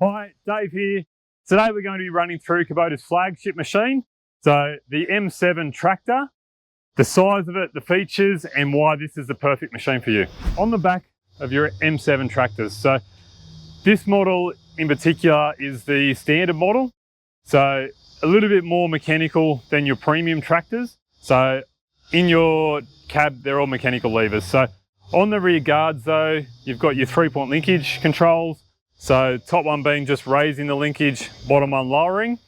Hi, Dave here. Today we're going to be running through Kubota's flagship machine. So the M7 tractor, the size of it, the features, and why this is the perfect machine for you. On the back of your M7 tractors. So this model in particular is the standard model. So a little bit more mechanical than your premium tractors. So in your cab, they're all mechanical levers. So on the rear guards though, you've got your 3-point linkage controls. So top one being just raising the linkage, bottom one lowering.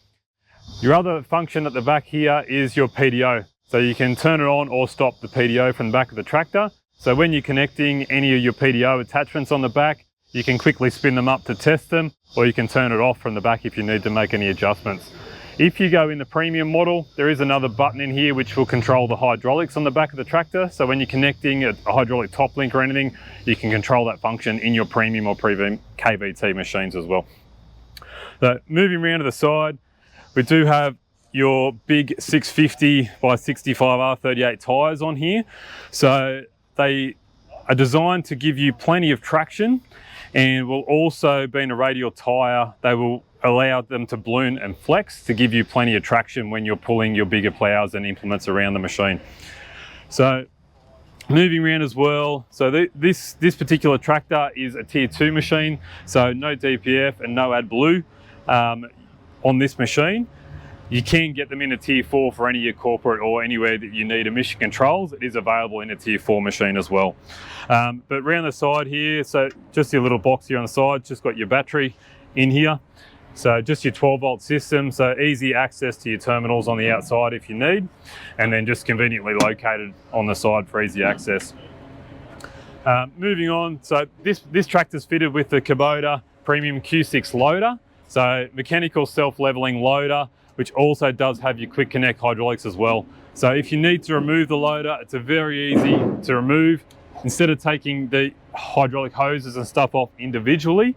Your other function at the back here is your PDO. So you can turn it on or stop the PDO from the back of the tractor. So when you're connecting any of your PDO attachments on the back, you can quickly spin them up to test them, or you can turn it off from the back if you need to make any adjustments. If you go in the premium model, there is another button in here which will control the hydraulics on the back of the tractor. So when you're connecting a hydraulic top link or anything, you can control that function in your premium or premium KVT machines as well. So moving around to the side, we do have your big 650 by 65 R38 tyres on here. So they are designed to give you plenty of traction, and will also, being a radial tyre, they will allow them to balloon and flex to give you plenty of traction when you're pulling your bigger ploughs and implements around the machine. So moving around as well, so this particular tractor is a tier 2 machine, so no DPF and no AdBlue on this machine. You can get them in a tier 4 for any of your corporate or anywhere that you need emission controls. It is available in a tier 4 machine as well. But around the side here, so just your little box here on the side, just got your battery in here. So just your 12-volt system, so easy access to your terminals on the outside if you need, and then just conveniently located on the side for easy access. Moving on, so this tractor's fitted with the Kubota Premium Q6 loader, so mechanical self-leveling loader, which also does have your quick connect hydraulics as well. So if you need to remove the loader, it's a very easy to remove. Instead of taking the hydraulic hoses and stuff off individually,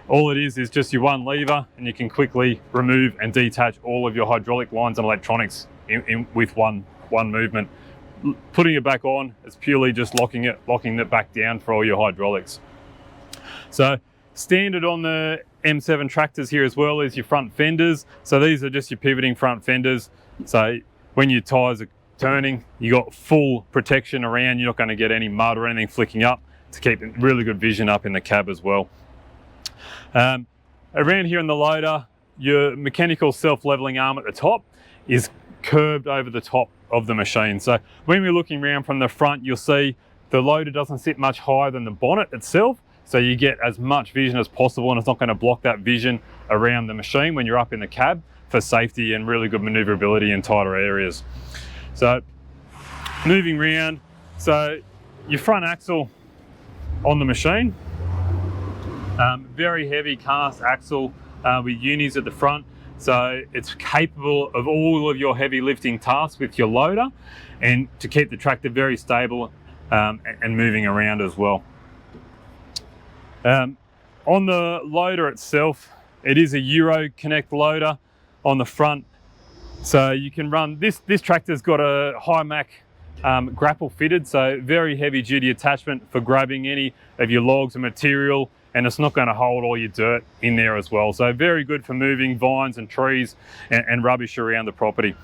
all it is just your one lever, and you can quickly remove and detach all of your hydraulic lines and electronics with one movement. Putting it back on, it's purely just locking it back down for all your hydraulics. So standard on the M7 tractors here as well is your front fenders. So these are just your pivoting front fenders. So when your tyres are turning, you got full protection around. You're not going to get any mud or anything flicking up, to keep really good vision up in the cab as well. Around here in the loader, your mechanical self-leveling arm at the top is curved over the top of the machine. So when we're looking around from the front, you'll see the loader doesn't sit much higher than the bonnet itself. So you get as much vision as possible, and it's not going to block that vision around the machine when you're up in the cab, for safety and really good maneuverability in tighter areas. So moving around, so your front axle on the machine, very heavy cast axle with unis at the front. So it's capable of all of your heavy lifting tasks with your loader, and to keep the tractor very stable and moving around as well. On the loader itself, it is a Euro Connect loader on the front. So you can run, this tractor's got a Hi-Mac grapple fitted, so very heavy duty attachment for grabbing any of your logs and material, and it's not going to hold all your dirt in there as well. So very good for moving vines and trees and rubbish around the property.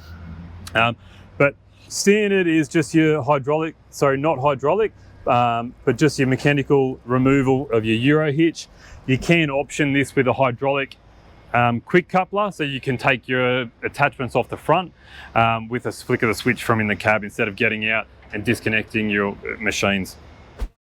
But standard is just your hydraulic, sorry, not hydraulic, but just your mechanical removal of your Euro hitch. You can option this with a hydraulic quick coupler, so you can take your attachments off the front with a flick of the switch from in the cab, instead of getting out and disconnecting your machines.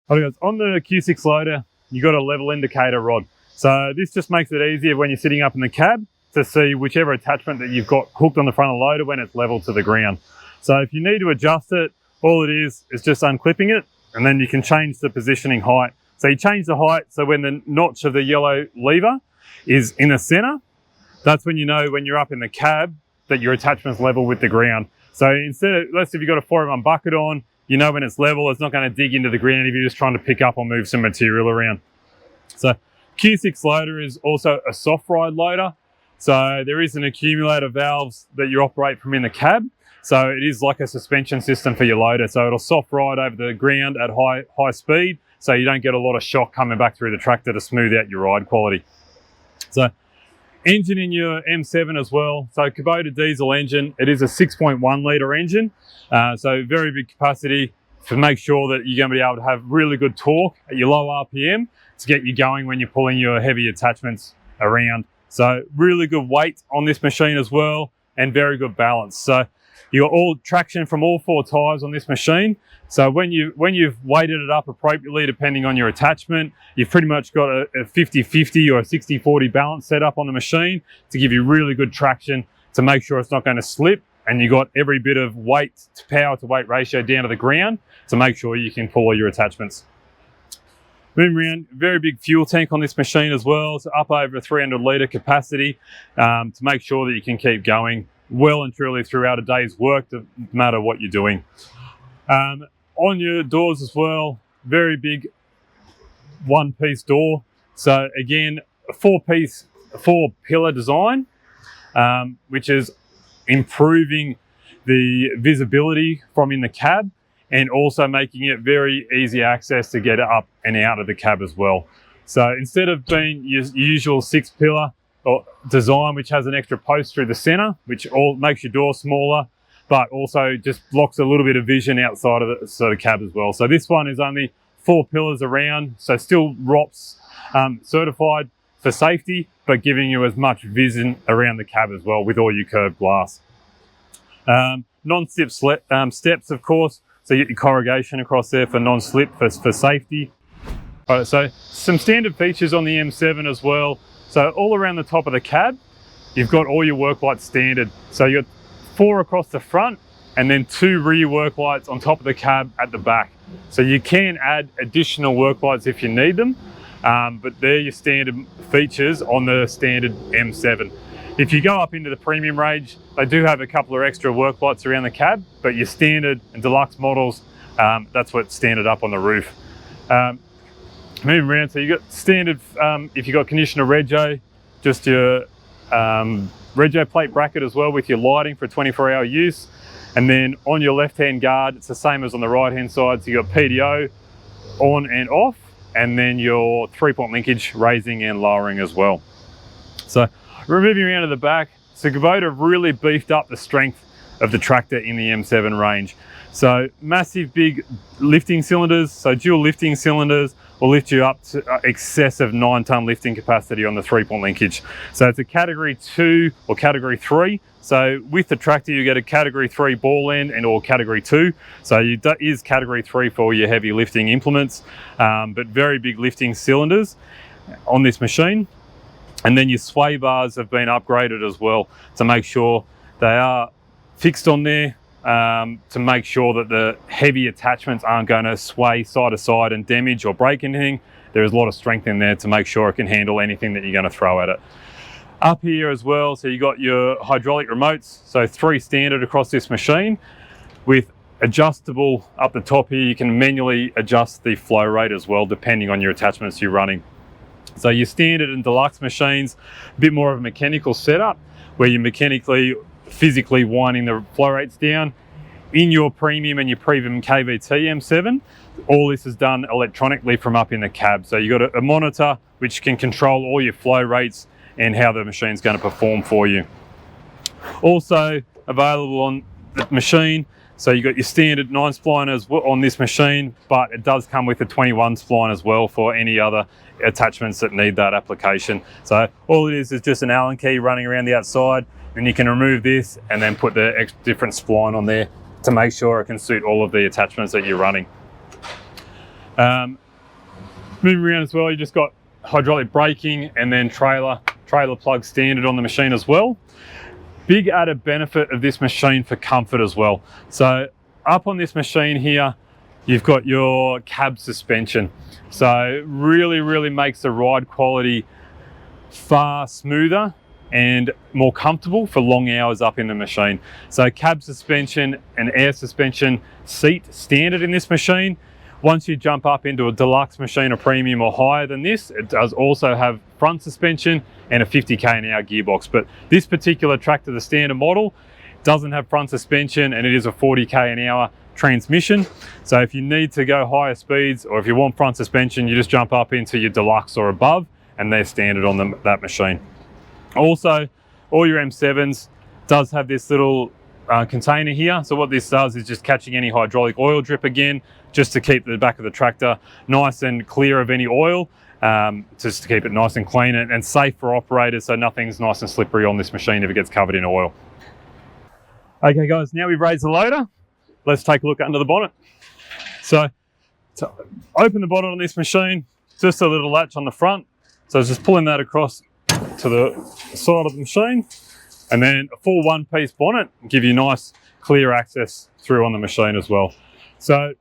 Okay, guys, on the Q6 loader, you got a level indicator rod. So this just makes it easier when you're sitting up in the cab to see whichever attachment that you've got hooked on the front of the loader when it's level to the ground. So if you need to adjust it, all it is just unclipping it, and then you can change the positioning height. So you change the height, so when the notch of the yellow lever is in the center, that's when you know when you're up in the cab that your attachment's level with the ground. So instead of, let's say if you've got a 4-in-1 bucket on, you know when it's level, it's not going to dig into the ground if you're just trying to pick up or move some material around. So Q6 loader is also a soft ride loader. So there is an accumulator valves that you operate from in the cab. So it is like a suspension system for your loader. So it'll soft ride over the ground at high speed, so you don't get a lot of shock coming back through the tractor to smooth out your ride quality. So engine in your M7 as well. So Kubota diesel engine, it is a 6.1 litre engine. So very big capacity to make sure that you're going to be able to have really good torque at your low RPM to get you going when you're pulling your heavy attachments around. So really good weight on this machine as well, and very good balance. So you got all traction from all 4 tyres on this machine. So when you've weighted it up appropriately, depending on your attachment, you've pretty much got a 50-50 or a 60-40 balance set up on the machine to give you really good traction to make sure it's not going to slip, and you got every bit of weight to power to weight ratio down to the ground to make sure you can pull all your attachments. Moving around, very big fuel tank on this machine as well. It's up over a 300 litre capacity to make sure that you can keep going well and truly throughout a day's work, no matter what you're doing. On your doors as well, very big one-piece door. So again, a 4-pillar design, which is improving the visibility from in the cab, and also making it very easy access to get up and out of the cab as well. So instead of being your usual 6-pillar or design, which has an extra post through the center, which all makes your door smaller, but also just blocks a little bit of vision outside of the cab as well. So this one is only 4 pillars around, so still ROPS certified for safety, but giving you as much vision around the cab as well with all your curved glass. Non-slip steps, of course, so you get your corrugation across there for non-slip for safety. All right, so some standard features on the M7 as well. So all around the top of the cab, you've got all your work lights standard. So you've got 4 across the front and then 2 rear work lights on top of the cab at the back. So you can add additional work lights if you need them, but they're your standard features on the standard M7. If you go up into the premium range, they do have a couple of extra work lights around the cab, but your standard and deluxe models, that's what's standard up on the roof. Moving around, so you got standard, if you got conditioner rego, just your rego plate bracket as well with your lighting for 24-hour use. And then on your left-hand guard, it's the same as on the right-hand side. So you got PDO on and off, and then your 3-point linkage raising and lowering as well. So moving around to the back, so Kubota really beefed up the strength of the tractor in the M7 range. So massive big lifting cylinders, so dual lifting cylinders will lift you up to excessive 9-ton lifting capacity on the 3-point linkage. So it's a category 2 or category 3. So with the tractor, you get a category 3 ball end and or category 2. So that is category 3 for your heavy lifting implements, but very big lifting cylinders on this machine. And then your sway bars have been upgraded as well to make sure they are fixed on there, to make sure that the heavy attachments aren't going to sway side to side and damage or break anything. There is a lot of strength in there to make sure it can handle anything that you're going to throw at it. Up here as well, so you got your hydraulic remotes, so 3 standard across this machine with adjustable up the top here. You can manually adjust the flow rate as well depending on your attachments you're running. So your standard and deluxe machines, a bit more of a mechanical setup where you're physically winding the flow rates down. In your premium and your premium KVT M7, all this is done electronically from up in the cab. So you've got a monitor which can control all your flow rates and how the machine's going to perform for you. Also available on the machine, so you've got your standard 9 spline on this machine, but it does come with a 21 spline as well for any other attachments that need that application. So all it is just an Allen key running around the outside, and you can remove this and then put the different spline on there to make sure it can suit all of the attachments that you're running. Moving around as well, you just got hydraulic braking and then trailer plug standard on the machine as well. Big added benefit of this machine for comfort as well. So up on this machine here, you've got your cab suspension. So really makes the ride quality far smoother and more comfortable for long hours up in the machine. So cab suspension and air suspension seat standard in this machine. Once you jump up into a deluxe machine or premium or higher than this, it does also have front suspension and a 50 km/h gearbox. But this particular tractor, the standard model, doesn't have front suspension and it is a 40 km/h transmission. So if you need to go higher speeds or if you want front suspension, you just jump up into your deluxe or above and they're standard on that machine. Also, all your M7s does have this little container here. So what this does is just catching any hydraulic oil drip again, just to keep the back of the tractor nice and clear of any oil, just to keep it nice and clean and safe for operators, so nothing's nice and slippery on this machine if it gets covered in oil. Okay guys, now we've raised the loader, let's take a look under the bonnet. So to open the bonnet on this machine, just a little latch on the front. So it's just pulling that across to the side of the machine, and then a full one-piece bonnet give you nice clear access through on the machine as well. So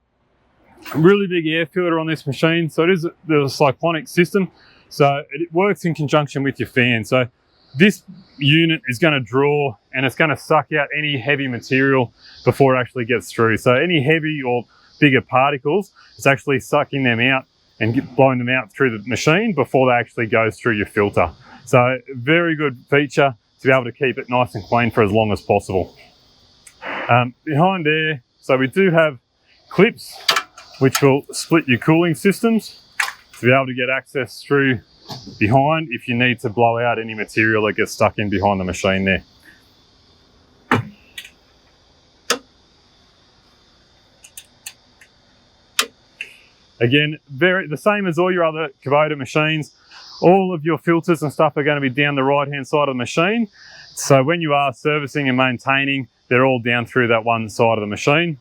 a really big air filter on this machine. So it is the cyclonic system, so it works in conjunction with your fan. So this unit is going to draw and it's going to suck out any heavy material before it actually gets through. So any heavy or bigger particles, it's actually sucking them out and blowing them out through the machine before they actually goes through your filter. So very good feature to be able to keep it nice and clean for as long as possible. Behind there, so we do have clips which will split your cooling systems to be able to get access through behind if you need to blow out any material that gets stuck in behind the machine there. Again, the same as all your other Kubota machines, all of your filters and stuff are going to be down the right-hand side of the machine. So when you are servicing and maintaining, they're all down through that one side of the machine.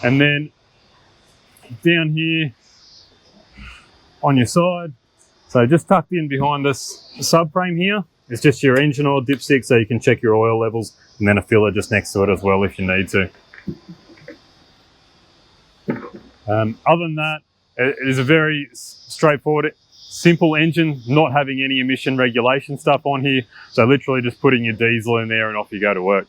And then down here on your side, so just tucked in behind this subframe here, it's just your engine oil dipstick, so you can check your oil levels, and then a filler just next to it as well if you need to. Other than that, it is a very straightforward, simple engine, not having any emission regulation stuff on here. So literally just putting your diesel in there and off you go to work.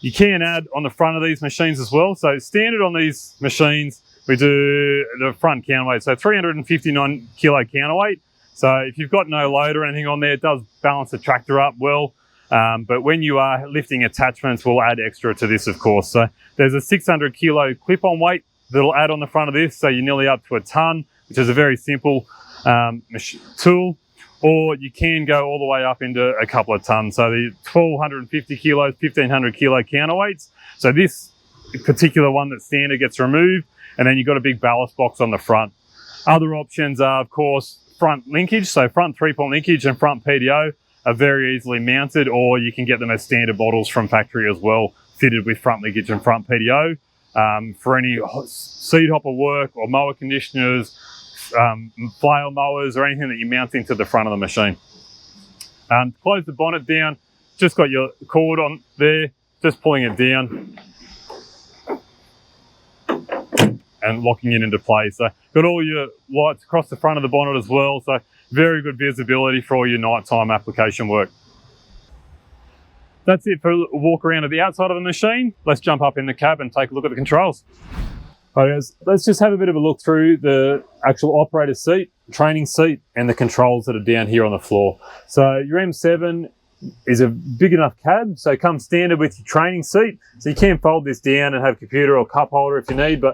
You can add on the front of these machines as well. So standard on these machines, we do the front counterweight, so 359 kilo counterweight. So if you've got no load or anything on there, it does balance the tractor up well. But when you are lifting attachments, we'll add extra to this, of course. So there's a 600 kilo clip-on weight that'll add on the front of this, so you're nearly up to a ton, which is a very simple tool. Or you can go all the way up into a couple of tons. So the 1250 kilos, 1500 kilo counterweights. So this particular one that's standard gets removed, and then you've got a big ballast box on the front. Other options are, of course, front linkage. So front 3-point linkage and front PDO are very easily mounted, or you can get them as standard models from factory as well, fitted with front linkage and front PDO. For any seed hopper work or mower conditioners, flail mowers, or anything that you mount into the front of the machine. Close the bonnet down, just got your cord on there, just pulling it down and locking it into place. So got all your lights across the front of the bonnet as well, so very good visibility for all your nighttime application work. That's it for a walk around at the outside of the machine. Let's jump up in the cab and take a look at the controls. All right, guys, let's just have a bit of a look through the actual operator seat, training seat, and the controls that are down here on the floor. So your M7 is a big enough cab, so it comes standard with your training seat. So you can fold this down and have a computer or cup holder if you need,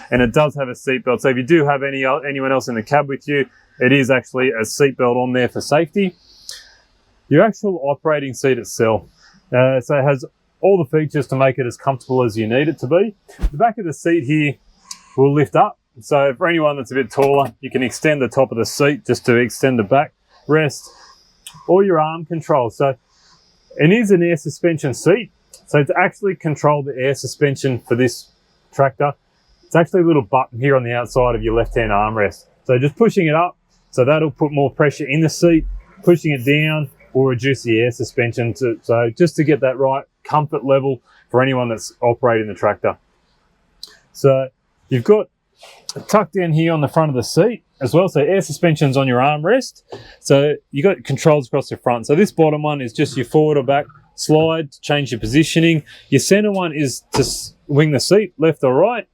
and it does have a seat belt. So if you do have anyone else in the cab with you, it is actually a seat belt on there for safety. Your actual operating seat itself, so it has all the features to make it as comfortable as you need it to be. The back of the seat here will lift up. So for anyone that's a bit taller, you can extend the top of the seat just to extend the back rest. Or your arm controls. So it is an air suspension seat. So to actually control the air suspension for this tractor, it's actually a little button here on the outside of your left-hand armrest. So just pushing it up, so that'll put more pressure in the seat. Pushing it down will reduce the air suspension. So just to get that right comfort level for anyone that's operating the tractor. So you've got tucked in here on the front of the seat as well, so air suspension's on your armrest. So you got controls across your front. So this bottom one is just your forward or back slide to change your positioning. Your center one is to swing the seat left or right.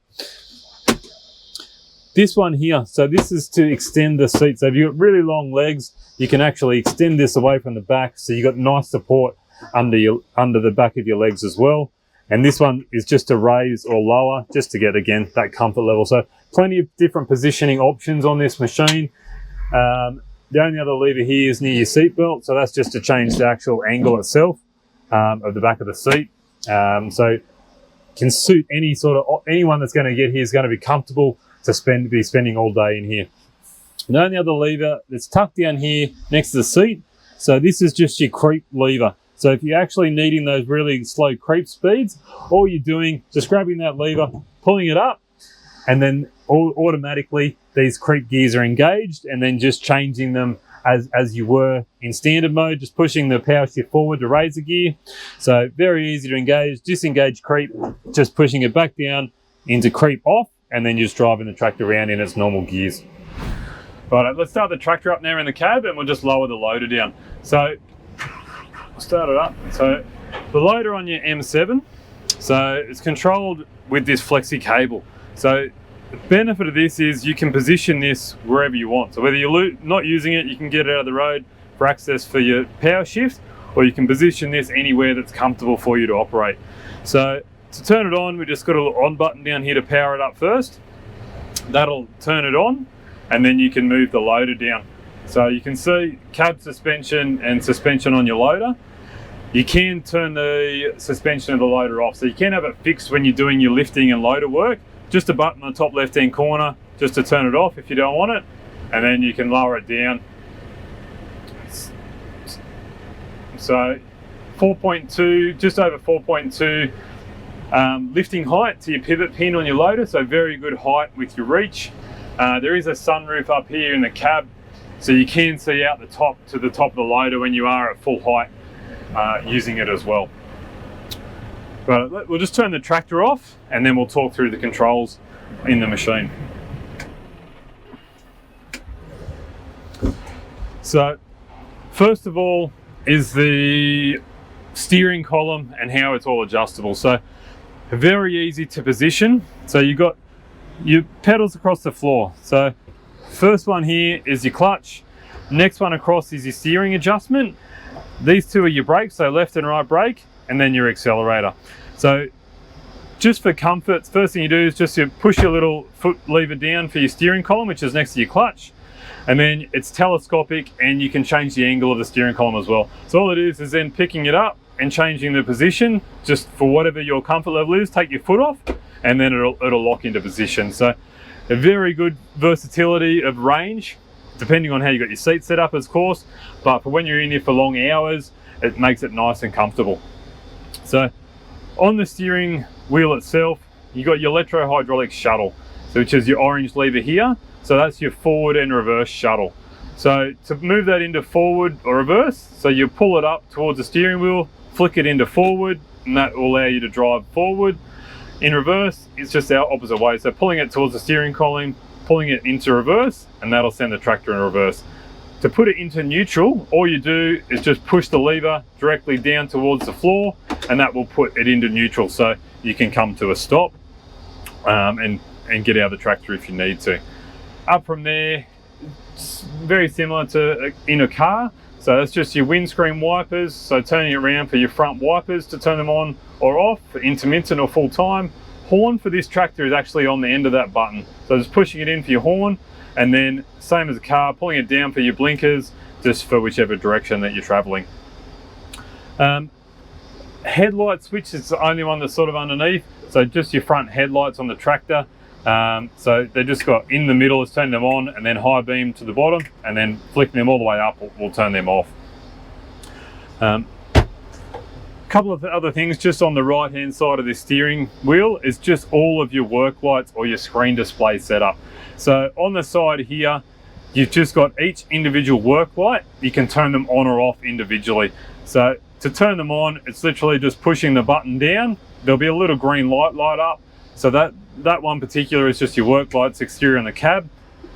This one here, so this is to extend the seat. So if you've got really long legs, you can actually extend this away from the back, so you've got nice support under the back of your legs as well. And this one is just to raise or lower, just to get, again, that comfort level. So plenty of different positioning options on this machine. The only other lever here is near your seat belt, so that's just to change the actual angle itself of the back of the seat. So can suit anyone that's going to get here is going to be comfortable to be spending all day in here. The only other lever that's tucked down here next to the seat, so this is just your creep lever. So if you're actually needing those really slow creep speeds, all you're doing, just grabbing that lever, pulling it up, and then automatically these creep gears are engaged, and then just changing them as you were in standard mode, just pushing the power shift forward to raise the gear. So very easy to engage, disengage creep, just pushing it back down into creep off, and then you're just driving the tractor around in its normal gears. Right, let's start the tractor up now in the cab, and we'll just lower the loader down. So I'll start it up. So the loader on your M7, so it's controlled with this flexi cable. So the benefit of this is you can position this wherever you want. So whether you're not using it, you can get it out of the road for access for your power shift, or you can position this anywhere that's comfortable for you to operate. So to turn it on, we just got a little on button down here to power it up first. That'll turn it on, and then you can move the loader down. So you can see cab suspension and suspension on your loader. You can turn the suspension of the loader off. So you can have it fixed when you're doing your lifting and loader work. Just a button on the top left hand corner just to turn it off if you don't want it, and then you can lower it down. So 4.2, just over 4.2 lifting height to your pivot pin on your loader, so very good height with your reach. There is a sunroof up here in the cab, so you can see out the top to the top of the loader when you are at full height using it as well. But we'll just turn the tractor off, and then we'll talk through the controls in the machine. So first of all is the steering column and how it's all adjustable. So very easy to position. So you've got your pedals across the floor. So first one here is your clutch. Next one across is your steering adjustment. These two are your brakes, so left and right brake, and then your accelerator. So just for comfort, first thing you do is just you push your little foot lever down for your steering column, which is next to your clutch, and then it's telescopic, and you can change the angle of the steering column as well. So all it is then picking it up and changing the position just for whatever your comfort level is. Take your foot off, and then it'll lock into position. So a very good versatility of range, depending on how you got your seat set up, of course, but for when you're in here for long hours, it makes it nice and comfortable. So on the steering wheel itself, you got your electro-hydraulic shuttle, so which is your orange lever here. So that's your forward and reverse shuttle. So to move that into forward or reverse, so you pull it up towards the steering wheel, flick it into forward, and that will allow you to drive forward. In reverse, it's just our opposite way. So pulling it towards the steering column, pulling it into reverse, and that'll send the tractor in reverse. To put it into neutral, all you do is just push the lever directly down towards the floor, and that will put it into neutral, so you can come to a stop and get out of the tractor if you need to. Up from there, it's very similar to in a car. So that's just your windscreen wipers, so turning it around for your front wipers to turn them on or off, for intermittent or full time. Horn for this tractor is actually on the end of that button. So just pushing it in for your horn, and then same as a car, pulling it down for your blinkers, just for whichever direction that you're traveling. Headlight switch is the only one that's sort of underneath. So just your front headlights on the tractor. So they just got in the middle is turning them on, and then high beam to the bottom, and then flicking them all the way up will turn them off. Couple of other things just on the right hand side of this steering wheel is just all of your work lights or your screen display setup. So on the side here, you've just got each individual work light. You can turn them on or off individually. So to turn them on, it's literally just pushing the button down. There'll be a little green light up. So that one particular is just your work lights exterior on the cab.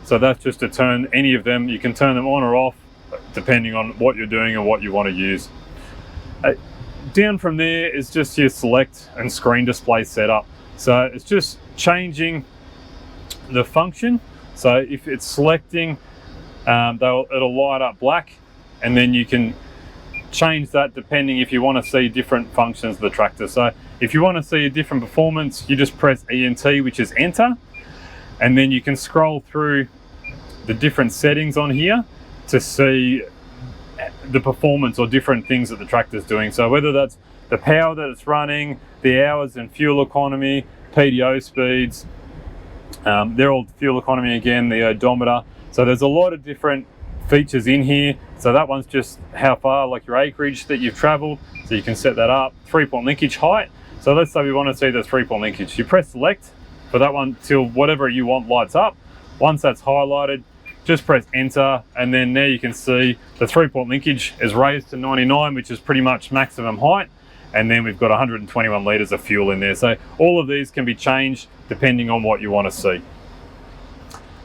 So that's just to turn any of them. You can turn them on or off depending on what you're doing and what you want to use. Down from there is just your select and screen display setup. So it's just changing the function. So if it's selecting, it'll light up black, and then you can change that depending if you want to see different functions of the tractor. So if you want to see a different performance, you just press ENT, which is enter, and then you can scroll through the different settings on here to see the performance or different things that the tractor's doing. So whether that's the power that it's running, the hours and fuel economy, PDO speeds, they're all fuel economy again, the odometer. So there's a lot of different features in here. So that one's just how far, like your acreage that you've traveled. So you can set that up. 3-point linkage height. So let's say we want to see the 3-point linkage. You press select for that one till whatever you want lights up. Once that's highlighted, just press enter, and then there you can see the 3-point linkage is raised to 99, which is pretty much maximum height. And then we've got 121 litres of fuel in there. So all of these can be changed depending on what you want to see.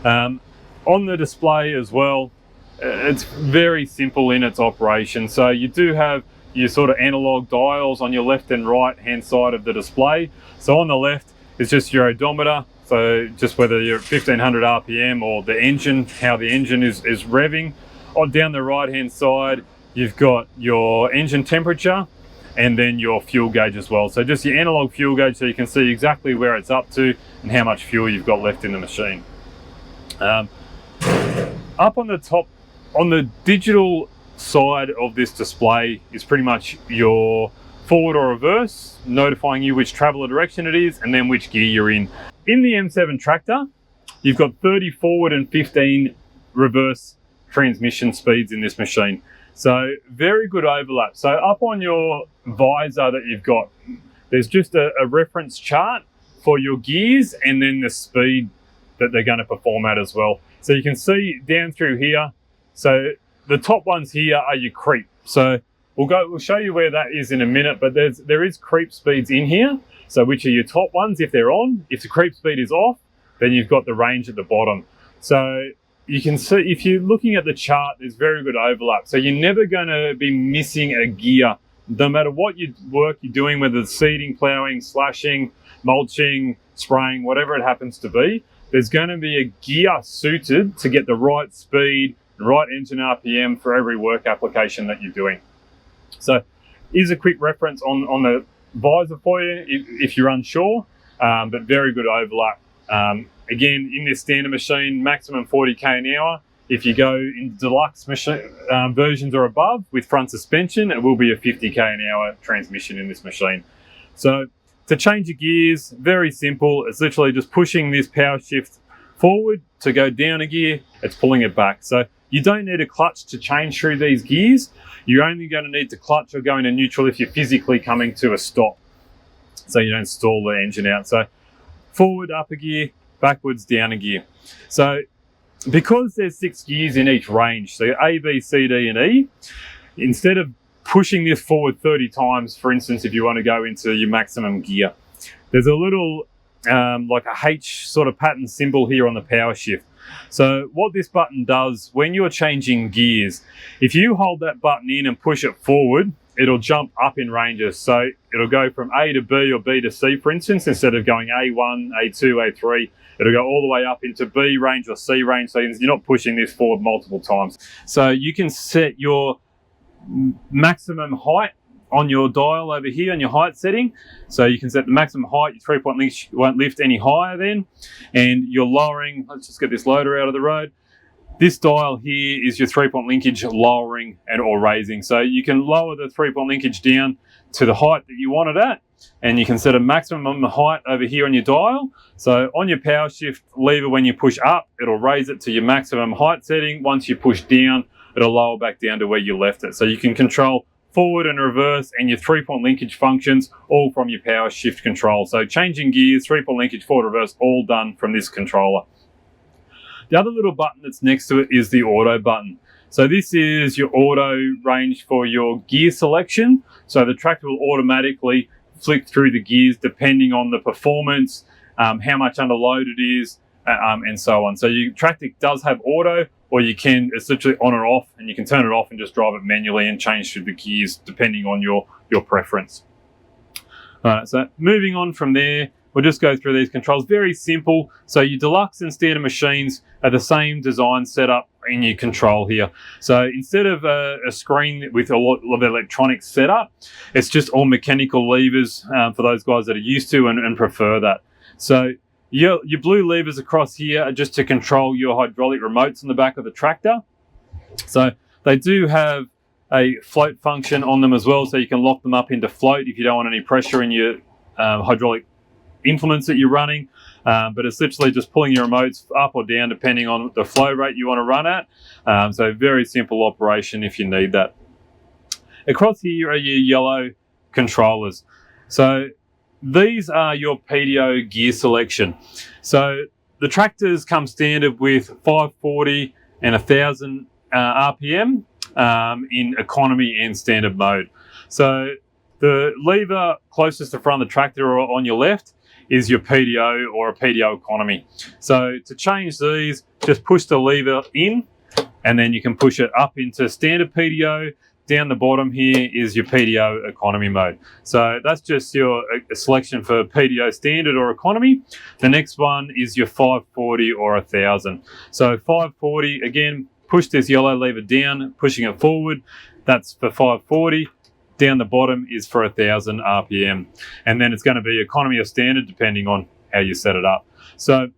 On the display as well, it's very simple in its operation. So you do have your sort of analog dials on your left and right hand side of the display. So on the left is just your odometer. So just whether you're at 1500 RPM or the engine, how the engine is revving. On down the right hand side, you've got your engine temperature and then your fuel gauge as well. So just your analog fuel gauge so you can see exactly where it's up to and how much fuel you've got left in the machine. Up on the top, on the digital side of this display is pretty much your forward or reverse, notifying you which travel or direction it is and then which gear you're in. In the M7 tractor, you've got 30 forward and 15 reverse transmission speeds in this machine. So very good overlap. So up on your visor that you've got, there's just a reference chart for your gears and then the speed that they're going to perform at as well. So you can see down through here. So the top ones here are your creep. So we'll show you where that is in a minute, but there is creep speeds in here. So which are your top ones if they're on. If the creep speed is off, then you've got the range at the bottom. So you can see, if you're looking at the chart, there's very good overlap. So you're never going to be missing a gear. No matter what work you're doing, whether it's seeding, ploughing, slashing, mulching, spraying, whatever it happens to be, there's going to be a gear suited to get the right speed, right engine RPM for every work application that you're doing. So here's a quick reference on the visor for you if you're unsure, but very good overlap. Again, in this standard machine, maximum 40k an hour. If you go in deluxe machine versions or above with front suspension, it will be a 50k an hour transmission in this machine. So to change your gears, very simple. It's literally just pushing this power shift forward to go down a gear. It's pulling it back. So you don't need a clutch to change through these gears. You're only going to need to clutch or go into neutral if you're physically coming to a stop, so you don't stall the engine out. So forward, up a gear, backwards, down a gear. So because there's 6 gears in each range, so A, B, C, D, and E, instead of pushing this forward 30 times, for instance, if you want to go into your maximum gear, there's a little like a H sort of pattern symbol here on the power shift. So what this button does when you're changing gears, if you hold that button in and push it forward, it'll jump up in ranges. So it'll go from A to B or B to C, for instance, instead of going A1, A2, A3, it'll go all the way up into B range or C range. So you're not pushing this forward multiple times. So you can set your maximum height on your dial over here on your height setting. So you can set the maximum height, your 3-point linkage won't lift any higher then. And you're lowering, let's just get this loader out of the road. This dial here is your 3-point linkage lowering and or raising. So you can lower the 3-point linkage down to the height that you want it at. And you can set a maximum height over here on your dial. So on your power shift lever, when you push up, it'll raise it to your maximum height setting. Once you push down, it'll lower back down to where you left it. So you can control forward and reverse and your 3-point linkage functions all from your power shift control. So changing gears, 3-point linkage, forward, reverse, all done from this controller. The other little button that's next to it is the auto button. So this is your auto range for your gear selection. So the tractor will automatically flick through the gears depending on the performance, how much under load it is, and so on. So your tractor does have auto, or you can, it's literally on or off, and you can turn it off and just drive it manually and change through the gears depending on your preference. All right, so moving on from there, we'll just go through these controls. Very simple. So your deluxe and standard machines are the same design setup in your control here. So instead of a screen with a lot of electronics setup, it's just all mechanical levers for those guys that are used to and prefer that. So your blue levers across here are just to control your hydraulic remotes on the back of the tractor. So they do have a float function on them as well, so you can lock them up into float if you don't want any pressure in your hydraulic implements that you're running. But it's literally just pulling your remotes up or down depending on the flow rate you want to run at. So very simple operation if you need that. Across here are your yellow controllers. So these are your PDO gear selection. So the tractors come standard with 540 and 1000 RPM in economy and standard mode. So the lever closest to the front of the tractor or on your left is your PDO or a PDO economy. So to change these, just push the lever in and then you can push it up into standard PDO. Down the bottom here is your PDO economy mode. So that's just your selection for PDO standard or economy. The next one is your 540 or 1000. So 540, again, push this yellow lever down, pushing it forward. That's for 540. Down the bottom is for 1000 RPM. And then it's going to be economy or standard depending on how you set it up. So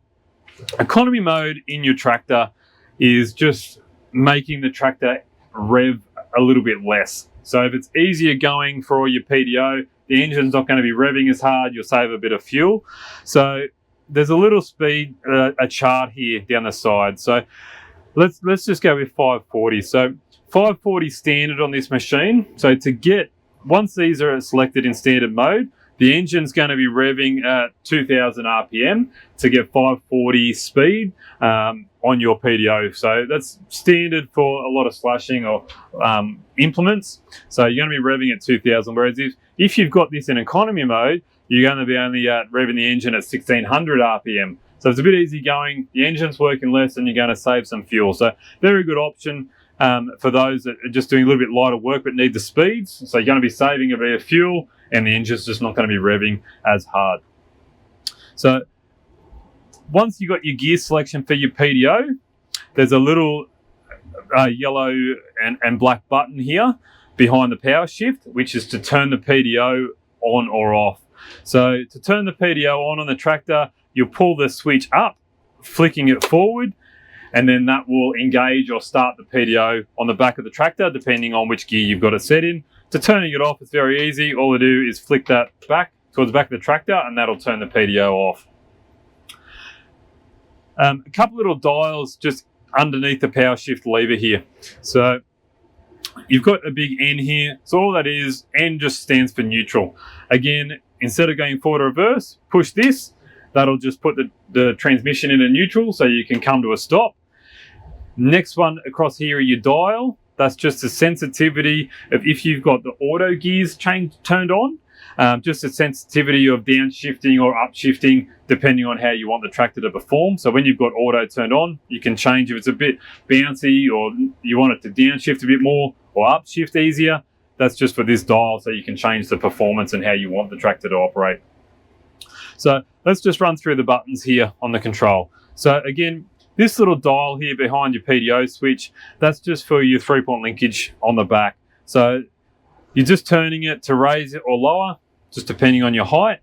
economy mode in your tractor is just making the tractor rev a little bit less. So if it's easier going for all your PDO, the engine's not going to be revving as hard, you'll save a bit of fuel. So there's a little speed, a chart here down the side. So let's just go with 540. So 540 standard on this machine. So to get, once these are selected in standard mode, the engine's going to be revving at 2000 RPM to get 540 speed on your PDO. So that's standard for a lot of slashing or implements. So you're going to be revving at 2000. Whereas if you've got this in economy mode, you're going to be only revving the engine at 1600 RPM. So it's a bit easy going. The engine's working less and you're going to save some fuel. So very good option for those that are just doing a little bit lighter work but need the speeds. So you're going to be saving a bit of fuel and the engine's just not going to be revving as hard. So once you've got your gear selection for your PDO, there's a little yellow and black button here behind the power shift, which is to turn the PDO on or off. So to turn the PDO on the tractor, you'll pull the switch up, flicking it forward, and then that will engage or start the PDO on the back of the tractor, depending on which gear you've got it set in. To turning it off, it's very easy. All I do is flick that back towards the back of the tractor, and that'll turn the PDO off. A couple little dials just underneath the power shift lever here. So you've got a big N here. So all that is, N just stands for neutral. Again, instead of going forward or reverse, push this. That'll just put the transmission in a neutral so you can come to a stop. Next one across here are your dial. That's just the sensitivity of if you've got the auto gears turned on, just the sensitivity of downshifting or upshifting depending on how you want the tractor to perform. So when you've got auto turned on, you can change if it's a bit bouncy or you want it to downshift a bit more or upshift easier. That's just for this dial, so you can change the performance and how you want the tractor to operate. So let's just run through the buttons here on the control. So again, this little dial here behind your PDO switch, that's just for your 3-point linkage on the back. So you're just turning it to raise it or lower, just depending on your height.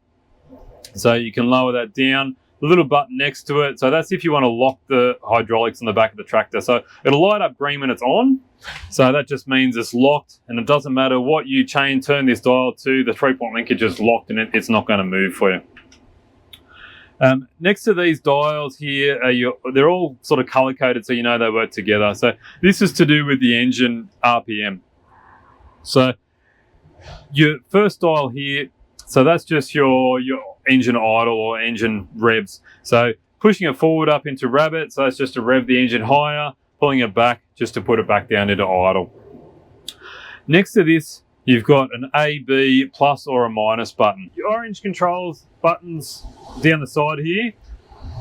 So you can lower that down. The little button next to it, so that's if you want to lock the hydraulics on the back of the tractor. So it'll light up green when it's on. So that just means it's locked, and it doesn't matter what you turn this dial to, the 3-point linkage is locked and it's not going to move for you. Next to these dials here, they're all sort of color coded so you know they work together. So this is to do with the engine RPM. So your first dial here, so that's just your engine idle or engine revs. So pushing it forward up into rabbit, so that's just to rev the engine higher, pulling it back just to put it back down into idle. Next to this, you've got an A, B, plus or a minus button. Your orange controls buttons down the side here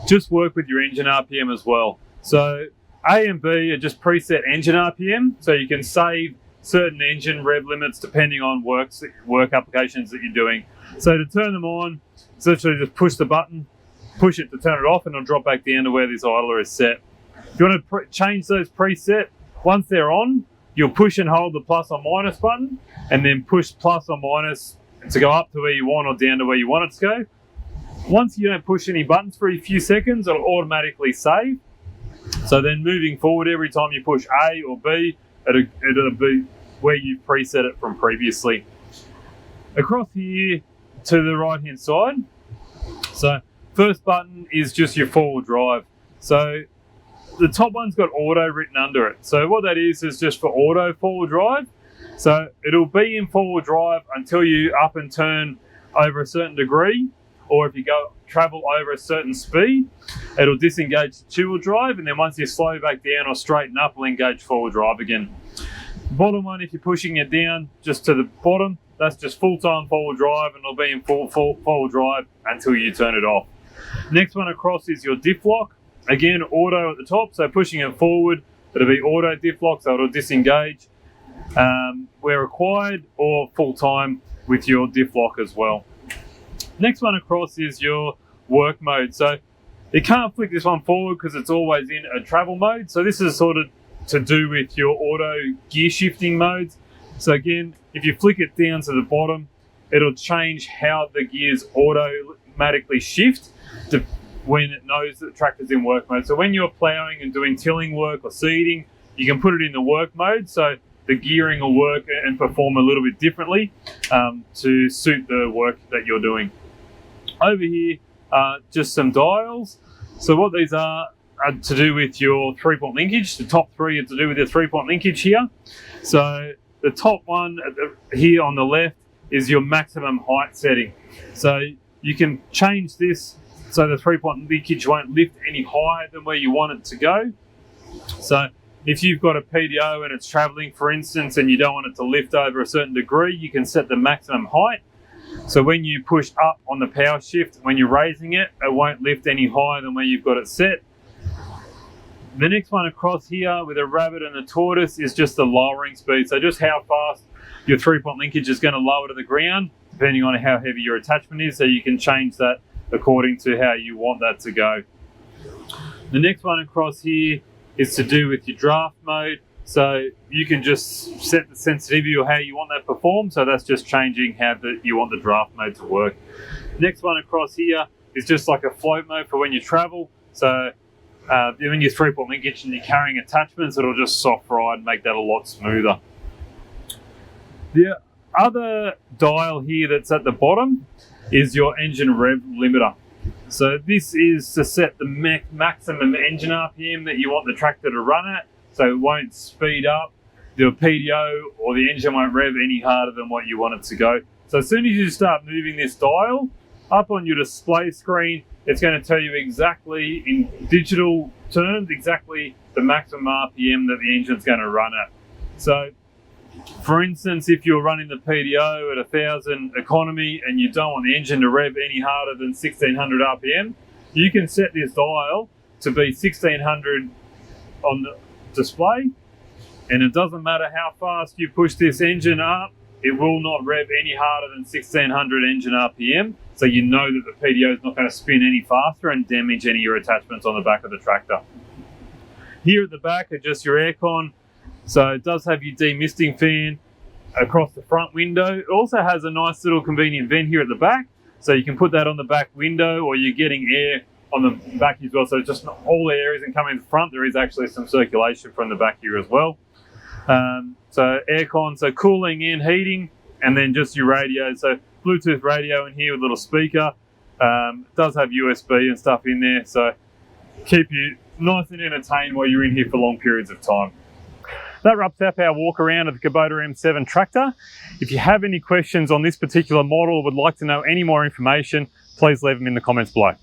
just work with your engine RPM as well. So A and B are just preset engine RPM, so you can save certain engine rev limits depending on work applications that you're doing. So to turn them on, it's literally just push the button, push it to turn it off, and it'll drop back down to where this idler is set. If you want to change those preset, once they're on, you'll push and hold the plus or minus button, and then push plus or minus to go up to where you want or down to where you want it to go. Once you don't push any buttons for a few seconds, it'll automatically save. So then moving forward, every time you push A or B, it'll be where you preset it from previously. Across here to the right hand side, so first button is just your forward drive. So the top one's got auto written under it. So what that is just for auto forward drive. So it'll be in forward drive until you up and turn over a certain degree, or if you travel over a certain speed, it'll disengage the two-wheel drive, and then once you slow back down or straighten up, it'll engage forward drive again. Bottom one, if you're pushing it down just to the bottom, that's just full-time forward drive, and it'll be in full forward drive until you turn it off. Next one across is your diff lock. Again, auto at the top, so pushing it forward, it'll be auto diff lock, so it'll disengage where required, or full-time with your diff lock as well. Next one across is your work mode. So you can't flick this one forward because it's always in a travel mode. So this is sort of to do with your auto gear shifting modes. So again, if you flick it down to the bottom, it'll change how the gears automatically shift when it knows that the tractor's in work mode. So when you're ploughing and doing tilling work or seeding, you can put it in the work mode, so the gearing will work and perform a little bit differently to suit the work that you're doing. Over here, just some dials. So what these are to do with your 3-point linkage. The top three are to do with your 3-point linkage here. So the top one here on the left is your maximum height setting. So you can change this so the 3-point linkage won't lift any higher than where you want it to go. So if you've got a PDO and it's traveling, for instance, and you don't want it to lift over a certain degree, you can set the maximum height. So when you push up on the power shift, when you're raising it, it won't lift any higher than where you've got it set. The next one across here with a rabbit and a tortoise is just the lowering speed. So just how fast your 3-point linkage is going to lower to the ground, depending on how heavy your attachment is. So you can change that according to how you want that to go. The next one across here is to do with your draft mode. So you can just set the sensitivity or how you want that to perform. So that's just changing how you want the draft mode to work. Next one across here is just like a float mode for when you travel. So when you're 3-point linkage and you're carrying attachments, it'll just soft ride and make that a lot smoother. The other dial here that's at the bottom is your engine rev limiter. So this is to set the maximum engine RPM that you want the tractor to run at, so it won't speed up, the PDO or the engine won't rev any harder than what you want it to go. So as soon as you start moving this dial, up on your display screen, it's going to tell you exactly, in digital terms, exactly the maximum RPM that the engine's going to run at. So for instance, if you're running the PDO at 1,000 economy and you don't want the engine to rev any harder than 1,600 RPM, you can set this dial to be 1,600 on the display, and it doesn't matter how fast you push this engine up, it will not rev any harder than 1,600 engine RPM, so you know that the PDO is not going to spin any faster and damage any of your attachments on the back of the tractor. Here at the back are just your aircon. So it does have your demisting fan across the front window. It also has a nice little convenient vent here at the back. So you can put that on the back window, or you're getting air on the back as well. So just not all the air isn't coming in the front. There is actually some circulation from the back here as well. So aircon, so cooling and heating, and then just your radio. So Bluetooth radio in here with a little speaker. It does have USB and stuff in there. So keep you nice and entertained while you're in here for long periods of time. That wraps up our walk around of the Kubota M7 tractor. If you have any questions on this particular model or would like to know any more information, please leave them in the comments below.